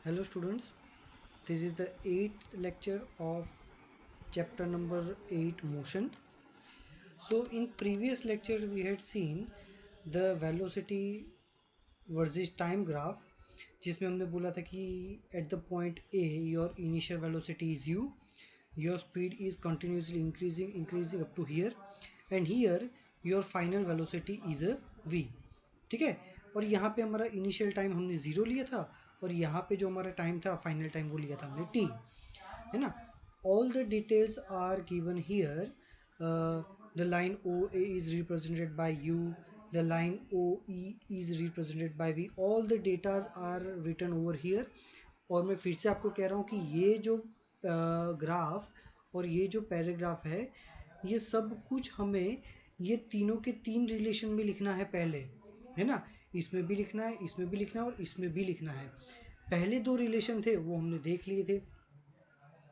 Hello students, this is the 8th lecture of chapter number 8 motion. So in previous lecture we had seen the velocity versus time graph, जिसमें हमने बोला था कि at the point A your initial velocity is u, your speed is continuously increasing up to here, and here your final velocity is a v. ठीक है, और यहाँ पे हमारा इनिशियल टाइम हमने 0 लिया था और यहाँ पे जो हमारा टाइम था फाइनल टाइम वो लिया था हमने t, है ना. All the details are given here. The line O A is represented by u, the line OE is represented by V. All the data are written over here. और मैं फिर से आपको कह रहा हूँ कि ये जो ग्राफ और ये जो पैराग्राफ है, ये सब कुछ हमें ये तीनों के तीन रिलेशन में लिखना है पहले, है ना. इसमें भी लिखना है, इसमें भी लिखना है और इसमें भी लिखना है. पहले दो रिलेशन थे वो हमने देख लिए थे.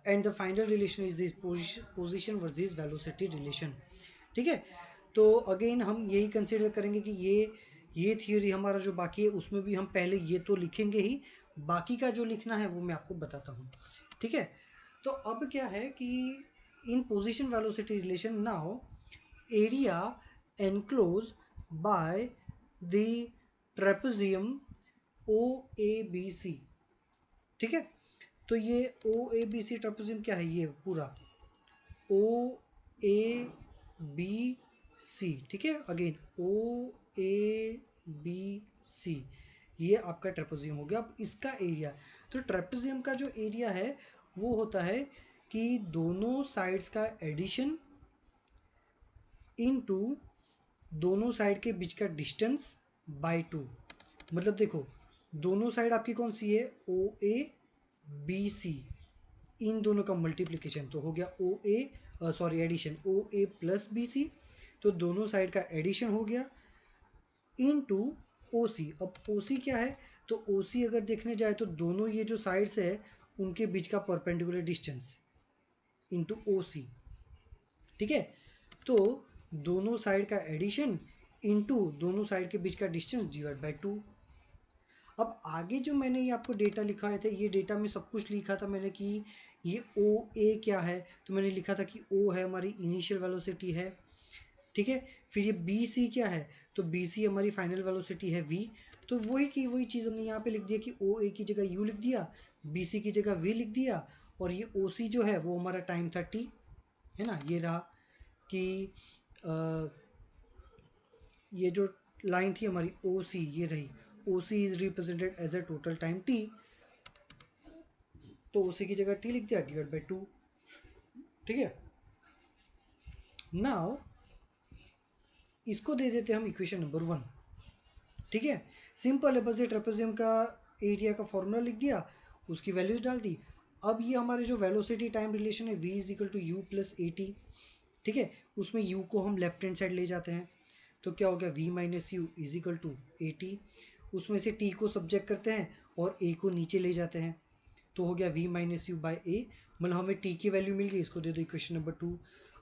And the final relation is this position versus velocity relation. ठीक है, तो अगेन हम यही कंसिडर करेंगे कि ये थियोरी हमारा जो बाकी है उसमें भी हम पहले ये तो लिखेंगे ही, बाकी का जो लिखना है वो मैं आपको बताता हूँ. ठीक है, तो अब क्या है कि इन position velocity relation now area enclose by the trapezium O A B C. ठीक है, तो ये ओ ए बी सी ट्रेपेजियम क्या है, ये पूरा ओ ए बी सी. ठीक है, अगेन ओ ए बी सी, ये आपका ट्रेपेजियम हो गया. अब इसका एरिया, तो ट्रेपेजियम का जो एरिया है वो होता है कि दोनों साइड्स का एडिशन इनटू दोनों साइड के बीच का डिस्टेंस बाय 2. मतलब देखो, दोनों साइड आपकी कौन सी है, ओ ए बी सी, इन दोनों का मल्टीप्लिकेशन तो हो गया ओ ए, सॉरी एडिशन, ओ ए प्लस बी सी. तो दोनों साइड का एडिशन हो गया इनटू ओ सी. अब ओ सी क्या है, तो ओ सी अगर देखने जाए तो दोनों ये जो साइड्स है उनके बीच का परपेंडिकुलर डिस्टेंस इनटू ओ सी. ठीक है, तो दोनों साइड का एडिशन इनटू दोनों साइड के बीच का डिस्टेंस डिवाइड बाय 2. अब आगे जो मैंने ये आपको डेटा लिखाए थे, ये डेटा में सब कुछ लिखा था मैंने कि ये ओ ए क्या है, तो मैंने लिखा था कि ओ है हमारी इनिशियल वेलोसिटी है. ठीक है, फिर ये बी सी क्या है, तो बी सी हमारी फाइनल वेलोसिटी है वी. तो वही चीज़ हमने यहाँ पे लिख दिया कि ओ ए की जगह यू लिख दिया, बी सी की जगह वी लिख दिया, और ये ओ सी जो है वो हमारा टाइम था टी, है ना. ये रहा कि ये जो लाइन थी हमारी ओ सी, ये रही O C is represented as a total time T, तो ओ सी की जगह टी लिख दिया डिवाइड बाई 2. ठीक है, नाउ इसको दे देते हम इक्वेशन नंबर 1. ठीक है, सिंपल है, बस ये ट्रेपेजियम का एरिया का फॉर्मूला लिख दिया, उसकी वैल्यूज डाल दी. अब ये हमारे जो वेलोसिटी टाइम रिलेशन है v is equal to u plus a t. ठीक है, उसमें u को हम लेफ्ट हैंड साइड ले जाते हैं, तो क्या हो गया v minus u is equal to a t. उसमें से t को सब्जेक्ट करते हैं और a को नीचे ले जाते हैं, तो हो गया v माइनस यू बाई ए. मतलब हमें t की वैल्यू मिल गई, इसको दे दो इक्वेशन नंबर 2.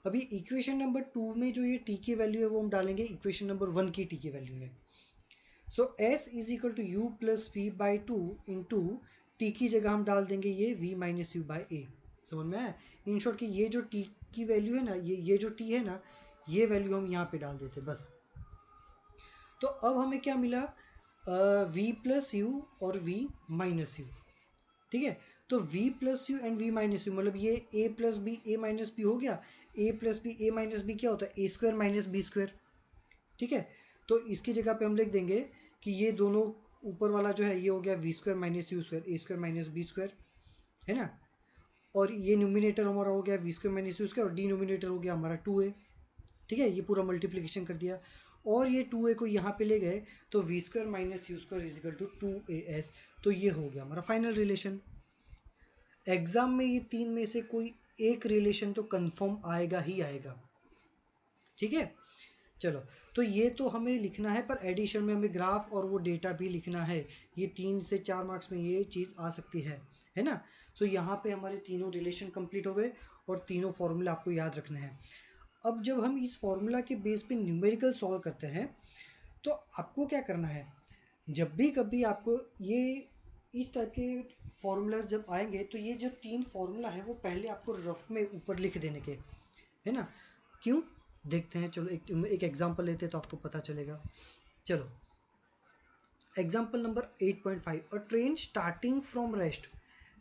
अभी इक्वेशन नंबर 2 में जो ये t की वैल्यू है वो हम डालेंगे इक्वेशन नंबर 1 की t की वैल्यू में. So s is equal to u plus v by 2 into t की जगह हम डाल देंगे ये v minus u by a. समझ में आया. इन शॉर्ट कि ये जो t की वैल्यू है ना, ये जो t है ना, ये वैल्यू हम यहाँ पे डाल देते बस. तो अब हमें क्या मिला, v प्लस यू और v माइनस यू. ठीक है, तो v plus u and v minus u, मतलब ये a plus b a minus b हो गया. a plus b a minus b क्या होता है, a square minus b square. ठीक है, तो इसकी जगह पे हम लिख देंगे कि ये दोनों ऊपर वाला जो है ये हो गया v square minus u square, a square minus b square, है ना. और ये न्यूमिनेटर हमारा हो गया v square minus u square और डिनोमिनेटर हो गया हमारा 2a. ठीक है, ये पूरा मल्टीप्लिकेशन कर दिया और ये 2a को यहाँ पे ले गए, तो v square minus u square is equal to 2as. तो ये हो गया हमारा फाइनल रिलेशन. एग्जाम में ये तीन में से कोई एक रिलेशन तो कंफर्म आएगा ही आएगा. ठीक है, चलो, तो ये तो हमें लिखना है, पर एडिशन में हमें ग्राफ और वो डेटा भी लिखना है. ये 3 से 4 मार्क्स में ये चीज़ आ सकती है ना. तो यहाँ पे हमारे तीनों रिलेशन कंप्लीट हो गए और तीनों फॉर्मूला आपको याद रखना है. अब जब हम इस फॉर्मूला के बेस पे न्यूमेरिकल सॉल्व करते हैं, तो आपको क्या करना है, जब भी कभी आपको ये इस टाइप के फॉर्मूलाज जब आएंगे तो ये जो 3 फॉर्मूला है वो पहले आपको रफ में ऊपर लिख देने के, है ना। क्यों, देखते हैं, चलो एक एग्जांपल लेते हैं तो आपको पता चलेगा। चलो example number 8.5, a train starting from rest.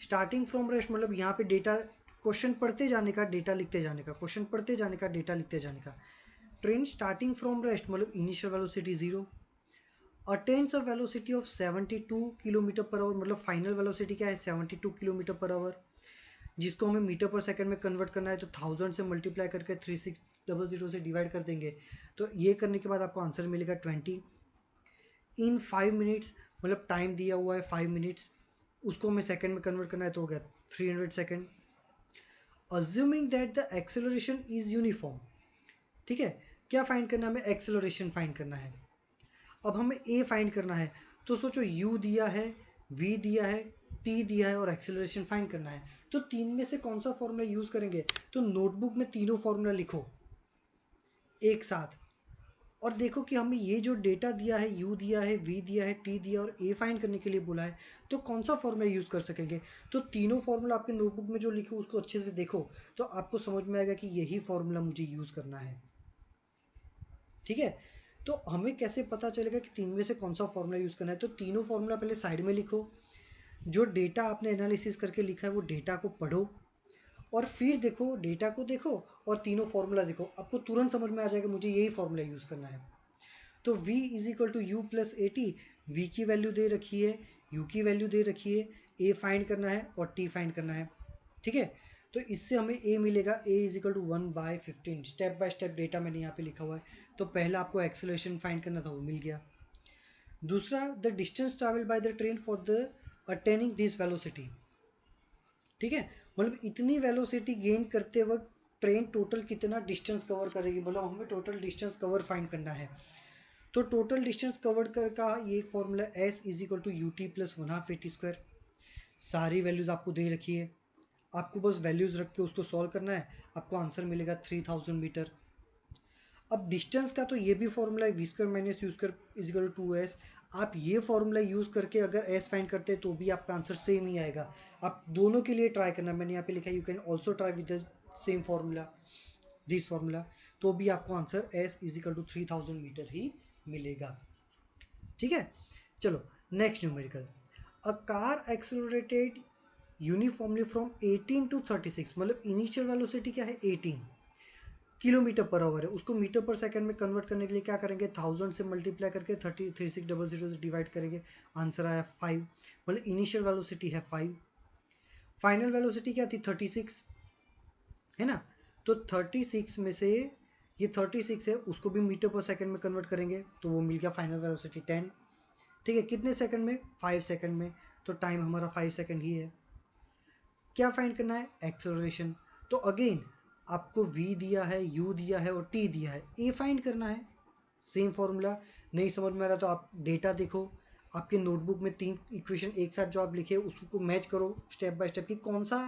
Starting from rest मतलब यहाँ पे डेटा, क्वेश्चन पढ़ते जाने का, डेटा लिखते जाने का, क्वेश्चन पढ़ते जाने का, डेटा लिखते जाने का। ट्रेन स्टार्टिंग फ्रॉम रेस्ट मतलब initial velocity 0, attains a velocity of 72 kilometre per hour, मतलब फाइनल वेलोसिटी क्या है 72 किलोमीटर पर आवर, जिसको हमें मीटर पर सेकंड में कन्वर्ट करना है तो 1000 से मल्टीप्लाई करके 3600 से डिवाइड कर देंगे, तो ये करने के बाद आपको आंसर मिलेगा 20 इन 5 मिनट्स, मतलब टाइम दिया हुआ है 5 मिनट्स, उसको हमें सेकंड में कन्वर्ट करना है तो हो गया 300 second. Assuming that the acceleration is uniform, ठीक है, क्या फाइंड करना है हमें, एक्सेलरेशन फाइंड करना है। अब हमें ए फाइंड करना है, तो सोचो u दिया है, v दिया है, t दिया है और एक्सेलरेशन फाइंड करना है, तो तीन में से कौन सा फॉर्मूला यूज करेंगे, तो नोटबुक में तीनों फॉर्मूला लिखो एक साथ, और देखो कि हमें ये जो डेटा दिया है, u दिया है, v दिया है, t दिया और a फाइंड करने के लिए बोला है, तो कौन सा फॉर्मूला यूज कर सकेंगे। तो तीनों फॉर्मूला आपके नोटबुक में जो लिखे उसको अच्छे से देखो, तो आपको समझ में आएगा कि यही फॉर्मूला मुझे यूज करना है, ठीक है। तो हमें कैसे पता चलेगा कि तीन में से कौन सा फॉर्मूला यूज करना है, तो तीनों फॉर्मूला पहले साइड में लिखो, जो डेटा आपने एनालिसिस करके लिखा है वो डेटा को पढ़ो, और फिर देखो, डेटा को देखो और तीनों फॉर्मूला देखो, आपको तुरंत समझ में आ जाएगा मुझे यही फॉर्मूला यूज करना है। तो v is equal to u plus a t, v की वैल्यू दे रखी है, u की वैल्यू दे रखी है, a फाइंड करना है और t फाइंड करना है, ठीक है। तो इससे हमें a मिलेगा, a is equal to 1/15, step by step data मैंने यहाँ पे लिखा हुआ है। तो पहला आपको एक्सेलरेशन फाइंड करना था, वो मिल गया। दूसरा, the distance travel by the train for the attaining this velocity, ठीक है, मतलब इतनी वेलोसिटी गेन करते वक्त ट्रेन टोटल कितना डिस्टेंस कवर करेगी, मतलब हमें टोटल डिस्टेंस कवर फाइंड करना है। तो टोटल डिस्टेंस कवर्ड कर का ये formula s is equal to u t plus 1/2 AT²। सारी वैल्यूज आपको दे रखी है, आपको बस वैल्यूज रख के उसको सॉल्व करना है, आपको आंसर मिलेगा 3000 मीटर। अब डिस्टेंस का तो ये भी फॉर्मूला है, v² minus u² is equal to 2s। आप ये फॉर्मूला यूज करके अगर s फाइंड करते हैं तो भी आपका आंसर सेम ही आएगा। आप दोनों के लिए ट्राई करना, मैंने यहाँ पे लिखा है you can also try with the same formula, this formula, तो भी आपको answer s is equal to 3000 metre ही मिलेगा, ठीक है। चलो next numerical, a car accelerated uniformly from 18 to 36, मतलब इनिशियल वेलोसिटी क्या है 18 किलोमीटर पर आवर है, उसको मीटर पर सेकंड में कन्वर्ट करने के लिए क्या करेंगे, 1000 से मल्टीप्लाई करके 3600 से डिवाइड करेंगे, आंसर आया 5, मतलब इनिशियल वेलोसिटी है 5, फाइनल वेलोसिटी क्या थी 36, है ना। तो 36 में से ये 36 है, उसको भी मीटर पर सेकंड में कन्वर्ट करेंगे तो वो मिल गया फाइनल वेलोसिटी 10, ठीक है। कितने सेकंड में, 5 सेकंड में, तो टाइम हमारा 5 सेकंड ही है। क्या फाइंड करना है, एक्सेलरेशन। तो अगेन आपको v दिया है, u दिया है और t दिया है, a फाइंड करना है, सेम फॉर्मूला। नहीं समझ में आ रहा तो आप डेटा देखो, आपके नोटबुक में 3 इक्वेशन एक साथ जो आप लिखे उसको मैच करो स्टेप बाय स्टेप कि कौन सा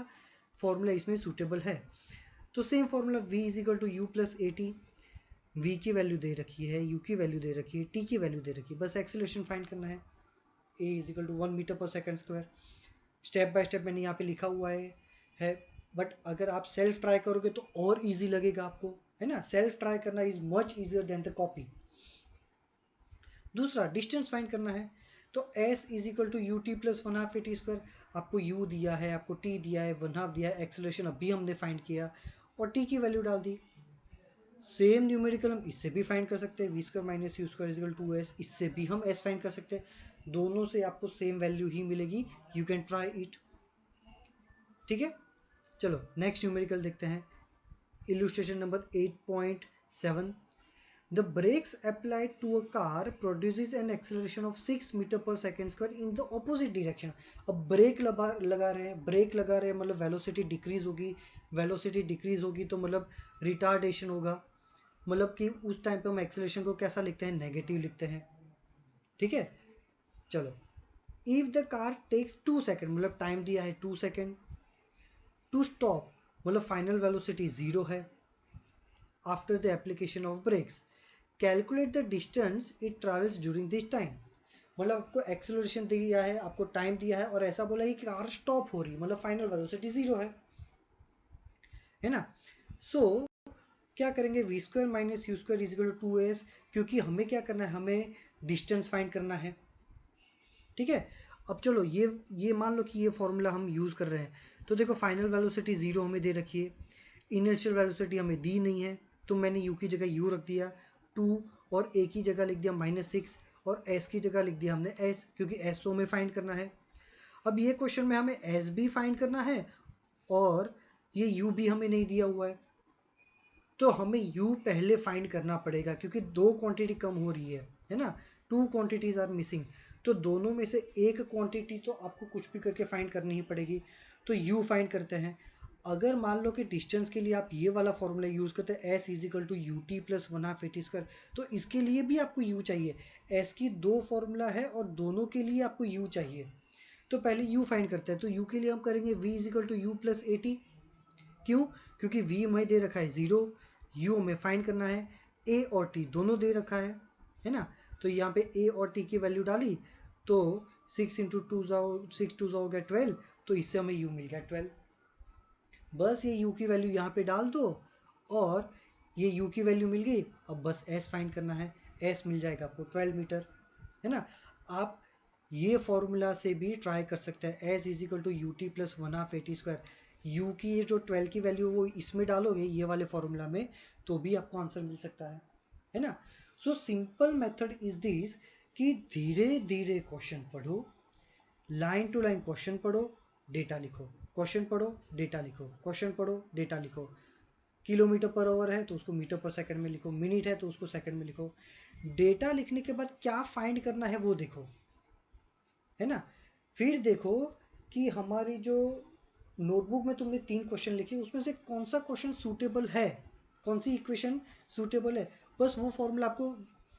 फॉर्मूला इसमें सूटेबल है। तो same formula v is equal to u plus a t, v की वैल्यू दे रखी है, u की वैल्यू दे रखी है, t की वैल्यू दे रखी है, बस एक्सेलरेशन फाइंड करना है, a is equal to 1 metre पर second square. Step by step मैंने यहाँ पे लिखा हुआ है, बट अगर आप सेल्फ ट्राई करोगे तो और इजी लगेगा आपको, है ना। सेल्फ ट्राई करना is much easier than the copy. दूसरा, डिस्टेंस फाइंड करना है, तो s is equal to u t plus 1/2 AT²। आपको u दिया है, आपको t दिया है, 1/2 दिया है, एक्सेलरेशन अभी हमने फाइंड किया और t की वैल्यू डाल दी। सेम न्यूमेरिकल हम इससे भी फाइंड कर सकते हैं, v² minus u² is equal to s, इससे भी हम s फाइंड कर सकते हैं, दोनों से आपको सेम वैल्यू ही मिलेगी, यू कैन ट्राई इट, ठीक है। चलो नेक्स्ट न्यूमेरिकल देखते हैं, illustration number 8.7, the brakes applied to a car produces an acceleration of 6 metre पर second square in the opposite direction। अब ब्रेक लगा रहे हैं, ब्रेक लगा रहे हैं मतलब वेलोसिटी डिक्रीज होगी, वेलोसिटी डिक्रीज होगी तो मतलब रिटार्डेशन होगा, मतलब कि उस टाइम पे हम एक्सेलरेशन को कैसा लिखते हैं, नेगेटिव लिखते हैं, ठीक है। चलो, if the car takes 2 second, मतलब टाइम दिया है 2 सेकेंड टू स्टॉप, मतलब फाइनल वेलोसिटी 0 है, after the application of brakes, calculate the distance it travels during this time, मतलब आपको एक्सेलरेशन दिया है, आपको टाइम दिया है और ऐसा बोला है कि कार स्टॉप हो रही है, मतलब फाइनल वेलोसिटी 0 है ना। सो क्या करेंगे, v square minus u square is equal to 2s, क्योंकि हमें क्या करना है, हमें डिस्टेंस फाइंड करना है, ठीक है। अब चलो ये मान लो कि ये फॉर्मूला हम यूज कर रहे हैं, तो देखो फाइनल वेलोसिटी 0 हमें दे रखी है, इनिशियल वेलोसिटी हमें दी नहीं है, तो मैंने u की जगह u रख दिया, 2 और a की जगह लिख दिया -6 और s की जगह लिख दिया हमने s, क्योंकि s तो हमें फाइंड करना है। अब ये क्वेश्चन में हमें s भी फाइंड करना है और ये u भी हमें नहीं दिया हुआ है, तो हमें u पहले फाइंड करना पड़ेगा, क्योंकि दो क्वांटिटी कम हो रही है ना, 2 क्वांटिटीज आर मिसिंग, तो दोनों में से एक क्वांटिटी तो आपको कुछ भी करके फाइंड करनी ही पड़ेगी। तो u फाइंड करते हैं। अगर मान लो कि डिस्टेंस के लिए आप ये वाला फॉर्मूला यूज करते हैं s is equal to u t plus 1/2 AT square, तो इसके लिए भी आपको u चाहिए। s की दो फॉर्मूला है और दोनों के लिए आपको u चाहिए, तो पहले u फाइंड करते हैं। तो u के लिए हम करेंगे v is equal to u plus AT, क्यों, क्योंकि v हमें दे रखा है 0, u हमें फाइंड करना है, a और t दोनों दे रखा है ना। तो यहाँ पे a और t की वैल्यू डाली तो 6 इंटू 2 हो गया 12, तो इससे हमें u मिल गया 12। बस ये u की वैल्यू यहाँ पे डाल दो और ये u की वैल्यू मिल गई। अब बस s फाइंड करना है, s मिल जाएगा आपको 12 मीटर, है ना। आप ये फॉर्मूला से भी ट्राई कर सकते हैं, s is equal to u t plus 1/2 AT square, u की ये जो 12 की वैल्यू वो इसमें डालोगे ये वाले फॉर्मूला में, तो भी आपको आंसर मिल सकता है ना। So simple method is this कि धीरे धीरे क्वेश्चन पढ़ो, लाइन टू लाइन क्वेश्चन पढ़ो, डेटा लिखो, क्वेश्चन पढ़ो डेटा लिखो, क्वेश्चन पढ़ो डेटा लिखो। किलोमीटर पर आवर है तो उसको मीटर पर सेकंड में लिखो, मिनट है तो उसको सेकंड में लिखो। डेटा लिखने के बाद क्या फाइंड करना है वो देखो, है ना। फिर देखो कि हमारी जो नोटबुक में तुमने 3 क्वेश्चन लिखे उसमें से कौन सा क्वेश्चन सूटेबल है, कौन सी इक्वेशन सूटेबल है, बस वो फॉर्मूला आपको,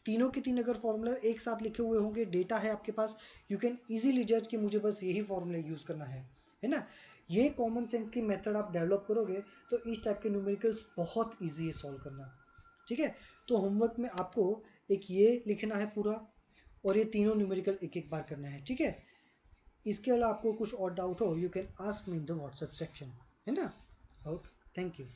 तीनों के तीन अगर फॉर्मूला एक साथ लिखे हुए होंगे, डेटा है आपके पास, यू कैन इजीली जज कि मुझे बस यही फॉर्मूला यूज करना है ना। ये कॉमन सेंस की मेथड आप डेवलप करोगे तो इस टाइप के न्यूमेरिकल्स बहुत ईजी है सॉल्व करना, ठीक है। तो होमवर्क में आपको एक ये लिखना है पूरा और ये तीनों न्यूमेरिकल एक एक बार करना है, ठीक है। इसके अलावा आपको कुछ और डाउट हो, you can ask me in the WhatsApp section, है ना। Okay, thank you.